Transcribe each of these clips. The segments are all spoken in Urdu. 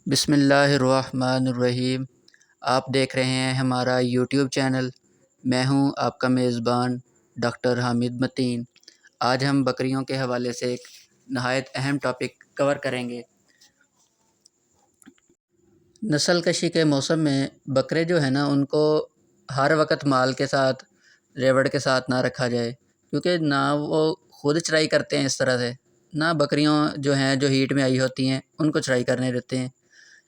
بسم اللہ الرحمن الرحیم۔ آپ دیکھ رہے ہیں ہمارا یوٹیوب چینل۔ میں ہوں آپ کا میزبان ڈاکٹر حامد متین۔ آج ہم بکریوں کے حوالے سے ایک نہایت اہم ٹاپک کور کریں گے۔ نسل کشی کے موسم میں بکرے جو ہیں نا، ان کو ہر وقت مال کے ساتھ، ریوڑ کے ساتھ نہ رکھا جائے، کیونکہ نہ وہ خود چرائی کرتے ہیں اس طرح سے، نہ بکریوں جو ہیں جو ہیٹ میں آئی ہوتی ہیں ان کو چرائی کرنے دیتے ہیں۔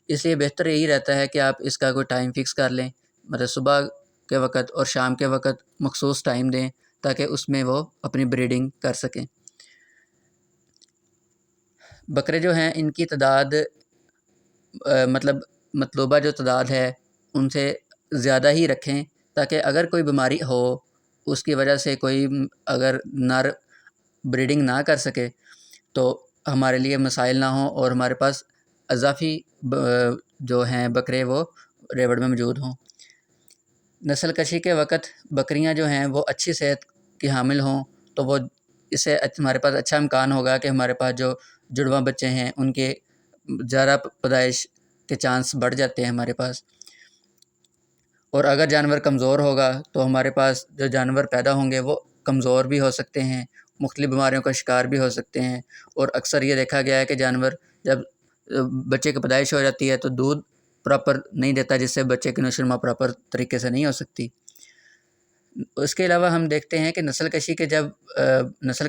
اس لیے بہتر یہی رہتا ہے کہ آپ اس کا کوئی ٹائم فکس کر لیں، مطلب صبح کے وقت اور شام کے وقت مخصوص ٹائم دیں تاکہ اس میں وہ اپنی بریڈنگ کر سکیں۔ بکرے جو ہیں ان کی تعداد مطلوبہ جو تعداد ہے ان سے زیادہ ہی رکھیں، تاکہ اگر کوئی بیماری ہو، اس کی وجہ سے کوئی اگر نر بریڈنگ نہ کر سکے تو ہمارے لیے مسائل نہ ہوں اور ہمارے پاس اضافی جو ہیں بکرے وہ ریوڑ میں موجود ہوں۔ نسل کشی کے وقت بکریاں جو ہیں وہ اچھی صحت کی حامل ہوں تو وہ اس سے ہمارے پاس اچھا امکان ہوگا کہ ہمارے پاس جو جڑواں بچے ہیں ان کے زیادہ پیدائش کے چانس بڑھ جاتے ہیں ہمارے پاس۔ اور اگر جانور کمزور ہوگا تو ہمارے پاس جو جانور پیدا ہوں گے وہ کمزور بھی ہو سکتے ہیں، مختلف بیماریوں کا شکار بھی ہو سکتے ہیں، اور اکثر یہ دیکھا گیا ہے کہ جانور جب بچے کی پیدائش ہو جاتی ہے تو دودھ پراپر نہیں دیتا، جس سے بچے کی نشو و نما پراپر طریقے سے نہیں ہو سکتی۔ اس کے علاوہ ہم دیکھتے ہیں کہ نسل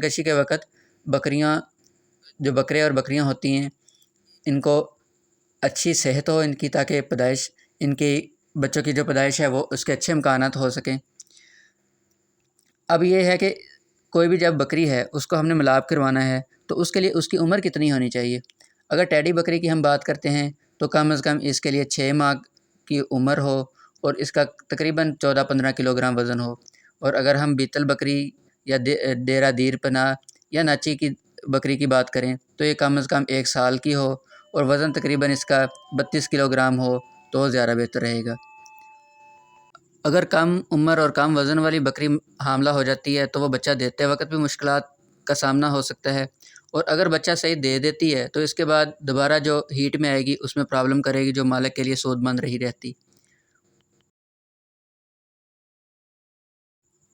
کشی کے وقت بکریاں، جو بکرے اور بکریاں ہوتی ہیں، ان کو اچھی صحت ہو ان کی، تاکہ پیدائش ان کی بچوں کی جو پیدائش ہے وہ اس کے اچھے امکانات ہو سکیں۔ اب یہ ہے کہ کوئی بھی جب بکری ہے اس کو ہم نے ملاب کروانا ہے تو اس کے لیے اس کی عمر کتنی ہونی چاہیے۔ اگر ٹیڈی بکری کی ہم بات کرتے ہیں تو کم از کم اس کے لیے 6 ماہ کی عمر ہو اور اس کا تقریباً 14-15 کلو گرام وزن ہو۔ اور اگر ہم بیتل بکری یا ڈیرا دیر پناہ یا ناچی کی بکری کی بات کریں تو یہ کم از کم 1 سال کی ہو اور وزن تقریباً اس کا 32 کلو گرام ہو تو زیادہ بہتر رہے گا۔ اگر کم عمر اور کم وزن والی بکری حاملہ ہو جاتی ہے تو وہ بچہ دیتے وقت بھی مشکلات کا سامنا ہو سکتا ہے، اور اگر بچہ صحیح دے دیتی ہے تو اس کے بعد دوبارہ جو ہیٹ میں آئے گی اس میں پرابلم کرے گی، جو مالک کے لیے سود مند رہی رہتی۔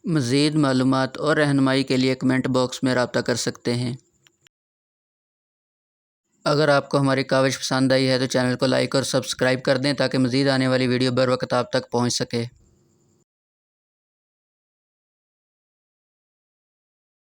مزید معلومات اور رہنمائی کے لیے کمنٹ باکس میں رابطہ کر سکتے ہیں۔ اگر آپ کو ہماری کاوش پسند آئی ہے تو چینل کو لائک اور سبسکرائب کر دیں تاکہ مزید آنے والی ویڈیو بر وقت آپ تک پہنچ سکے۔